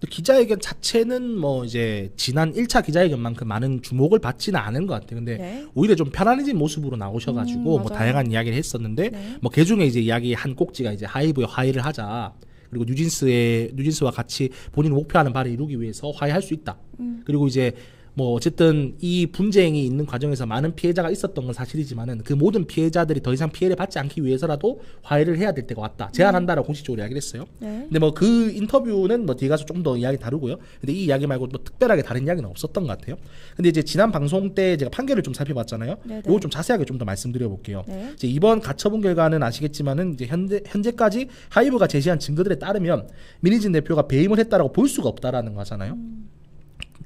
기자회견 자체는 뭐 이제 지난 1차 기자회견만큼 많은 주목을 받지는 않은 것 같아요. 근데 네. 오히려 좀 편안해진 모습으로 나오셔가지고 뭐 맞아요. 다양한 이야기를 했었는데 네. 뭐 그중에 이제 이야기 한 꼭지가 이제 하이브의 화해를 하자. 그리고 뉴진스와 같이 본인이 목표하는 바를 이루기 위해서 화해할 수 있다. 그리고 이제 뭐 어쨌든 이 분쟁이 있는 과정에서 많은 피해자가 있었던 건 사실이지만은 그 모든 피해자들이 더 이상 피해를 받지 않기 위해서라도 화해를 해야 될 때가 왔다. 제안한다라고 공식적으로 이야기를 했어요. 네. 근데 뭐 그 인터뷰는 뭐 뒤에 가서 좀 더 이야기 다루고요. 근데 이 이야기 말고 뭐 특별하게 다른 이야기는 없었던 것 같아요. 근데 이제 지난 방송 때 제가 판결을 좀 살펴봤잖아요. 네네. 이거 좀 자세하게 좀 더 말씀드려 볼게요. 네. 이제 이번 가처분 결과는 아시겠지만은 이제 현재까지 하이브가 제시한 증거들에 따르면 민희진 대표가 배임을 했다라고 볼 수가 없다라는 거잖아요.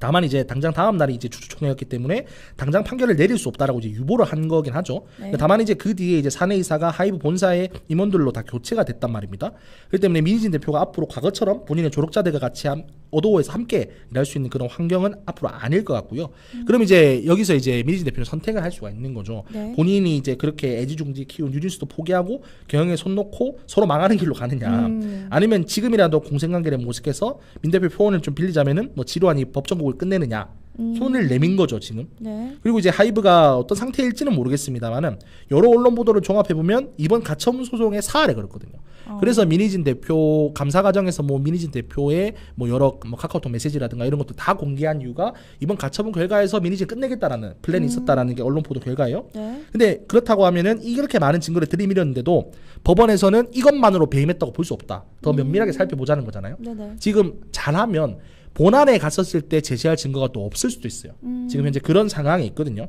다만 이제 당장 다음 날이 이제 주주총회였기 때문에 당장 판결을 내릴 수 없다라고 이제 유보를 한 거긴 하죠. 네. 다만 이제 그 뒤에 이제 사내 이사가 하이브 본사의 임원들로 다 교체가 됐단 말입니다. 그렇기 때문에 민희진 대표가 앞으로 과거처럼 본인의 조력자들과 같이 어도어에서 함께 일할 수 있는 그런 환경은 앞으로 아닐 것 같고요. 그럼 이제 여기서 이제 민희진 대표는 선택을 할 수가 있는 거죠. 네. 본인이 이제 그렇게 애지중지 키운 뉴진스도 포기하고 경영에 손 놓고 서로 망하는 길로 가느냐, 아니면 지금이라도 공생관계를 모색해서 민 대표 표현을 좀 빌리자면은 뭐 지루한 이 법정국을 끝내느냐, 손을 내민 거죠 지금. 네. 그리고 이제 하이브가 어떤 상태일지는 모르겠습니다만은 여러 언론 보도를 종합해 보면 이번 가처분 소송의 사활에 걸었거든요. 그래서 민희진 대표 감사 과정에서 뭐 민희진 대표의 뭐 여러 뭐 카카오톡 메시지라든가 이런 것도 다 공개한 이유가 이번 가처분 결과에서 민희진 끝내겠다라는 플랜이 있었다라는 게 언론 보도 결과예요. 네. 근데 그렇다고 하면은 이렇게 많은 증거를 들이밀었는데도 법원에서는 이것만으로 배임했다고 볼 수 없다. 더 면밀하게 살펴보자는 거잖아요. 네네. 지금 잘하면 본안에 갔었을 때 제시할 증거가 또 없을 수도 있어요. 지금 현재 그런 상황이 있거든요.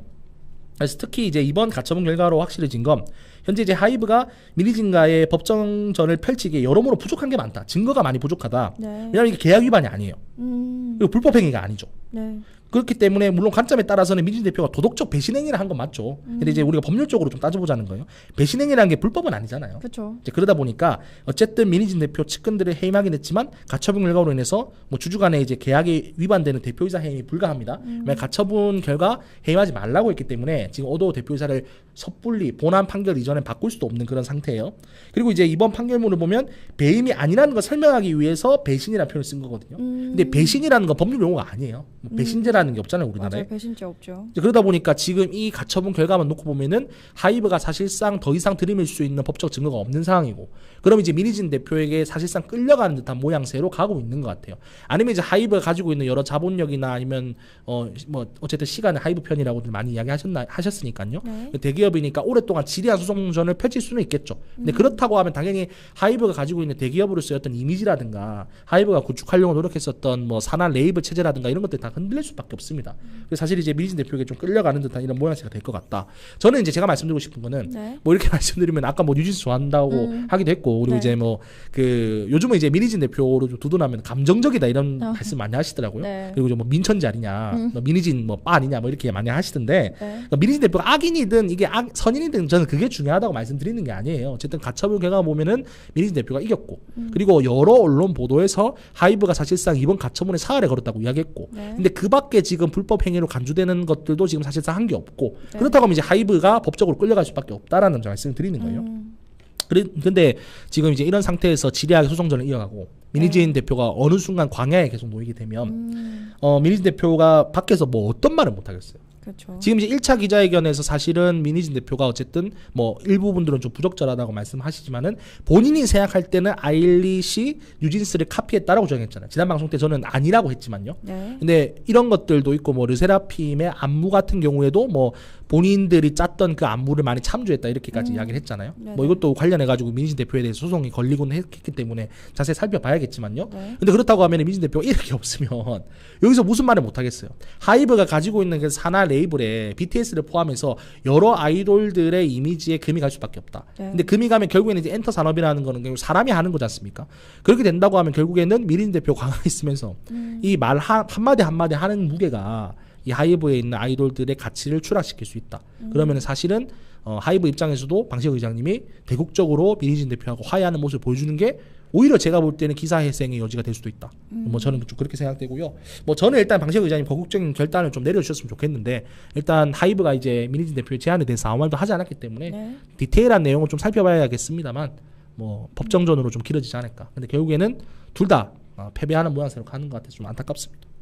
그래서 특히 이제 이번 가처분 결과로 확실해진 건 현재 이제 하이브가 민희진과의 법정전을 펼치기에 여러모로 부족한 게 많다. 증거가 많이 부족하다. 네. 왜냐하면 이게 계약 위반이 아니에요. 그리고 불법 행위가 아니죠. 네. 그렇기 때문에 물론 관점에 따라서는 민희진 대표가 도덕적 배신행위를 한 건 맞죠. 근데 이제 우리가 법률적으로 좀 따져보자는 거예요. 배신행위라는 게 불법은 아니잖아요. 그렇죠. 이제 그러다 보니까 어쨌든 민희진 대표 측근들의 해임하긴 했지만 가처분 결과로 인해서 뭐 주주 간에 이제 계약이 위반되는 대표이사 해임이 불가합니다. 왜냐면 가처분 결과 해임하지 말라고 했기 때문에 지금 어도어 대표이사를 섣불리 본안 판결 이전에 바꿀 수도 없는 그런 상태예요. 그리고 이제 이번 판결문을 보면 배임이 아니라는 걸 설명하기 위해서 배신이라는 표현을 쓴 거거든요. 근데 배신이라는 건 법률 용어가 아니에요. 뭐 배신죄라는 게 없잖아요, 우리나라에. 맞아요. 배신죄 없죠. 그러다 보니까 지금 이 가처분 결과만 놓고 보면은 하이브가 사실상 더 이상 들이밀 수 있는 법적 증거가 없는 상황이고, 그럼 이제 민희진 대표에게 사실상 끌려가는 듯한 모양새로 가고 있는 것 같아요. 아니면 이제 하이브가 가지고 있는 여러 자본력이나 아니면 뭐 어쨌든 시간에 하이브 편이라고들 많이 하셨으니까요. 네. 대기업이니까 오랫동안 지리한 소송전을 펼칠 수는 있겠죠. 근데 그렇다고 하면 당연히 하이브가 가지고 있는 대기업으로서의 어떤 이미지라든가 하이브가 구축하려고 노력했었던 뭐 산하 레이블 체제라든가 이런 것들 다 흔들릴 수밖에 없습니다. 그래서 사실 이제 민희진 대표에게 좀 끌려가는 듯한 이런 모양새가 될 것 같다. 저는 이제 제가 말씀드리고 싶은 거는 네. 뭐 이렇게 말씀드리면 아까 뭐 뉴진스 좋아한다고 하기도 했고, 그리고 네. 이제 뭐 그 요즘은 이제 민희진 대표로 좀 두둔하면 감정적이다 이런 말씀 많이 하시더라고요. 네. 그리고 뭐 민천지 아니냐, 너 민희진 뭐 빠 아니냐 뭐 이렇게 많이 하시던데, 네. 그러니까 민희진 대표가 악인이든 이게 선인이든 저는 그게 중요하다고 말씀드리는 게 아니에요. 어쨌든 가처분 결과 보면은 민희진 대표가 이겼고, 그리고 여러 언론 보도에서 하이브가 사실상 이번 가처분에 사활에 걸었다고 이야기했고, 네. 근데 그 밖에 지금 불법 행위로 간주되는 것들도 지금 사실상 한 게 없고, 네. 그렇다고 하면 이제 하이브가 법적으로 끌려갈 수밖에 없다라는 말씀을 드리는 거예요. 근데 지금 이제 이런 상태에서 지리하게 소송전을 이어가고 민희진 대표가 어느 순간 광야에 계속 놓이게 되면 민희진 대표가 밖에서 뭐 어떤 말을 못 하겠어요. 그렇죠. 지금 이제 1차 기자회견에서 사실은 민희진 대표가 어쨌든 뭐 일부 분들은 좀 부적절하다고 말씀하시지만은 본인이 생각할 때는 아일릿이 뉴진스를 카피했다라고 주장했잖아요. 지난 방송 때 저는 아니라고 했지만요. 네. 근데 이런 것들도 있고 뭐 르세라핌의 안무 같은 경우에도 뭐 본인들이 짰던 그 안무를 많이 참조했다 이렇게까지 이야기를 했잖아요. 네네. 뭐 이것도 관련해 가지고 민희진 대표에 대해서 소송이 걸리곤 했기 때문에 자세히 살펴봐야겠지만요. 네. 근데 그렇다고 하면 민희진 대표가 이렇게 없으면 여기서 무슨 말을 못 하겠어요. 하이브가 가지고 있는 그 산하 레이블에 BTS를 포함해서 여러 아이돌들의 이미지에 금이 갈 수밖에 없다. 네. 근데 금이 가면 결국에는 이제 엔터 산업이라는 거는 결국 사람이 하는 거지 않습니까? 그렇게 된다고 하면 결국에는 민희진 대표 강하게 있으면서 이 말 한마디 한마디 하는 무게가 이 하이브에 있는 아이돌들의 가치를 추락시킬 수 있다. 그러면 사실은 하이브 입장에서도 방시혁 의장님이 대국적으로 민희진 대표하고 화해하는 모습을 보여주는 게 오히려 제가 볼 때는 기사회생의 여지가 될 수도 있다. 뭐 저는 좀 그렇게 생각되고요. 뭐 저는 일단 방시혁 의장님 적극적인 결단을 좀 내려주셨으면 좋겠는데, 일단 하이브가 이제 민희진 대표의 제안에 대해서 아무 말도 하지 않았기 때문에 네. 디테일한 내용을 좀 살펴봐야겠습니다만 뭐 법정전으로 좀 길어지지 않을까. 근데 결국에는 둘 다 패배하는 모양새로 가는 것 같아서 좀 안타깝습니다.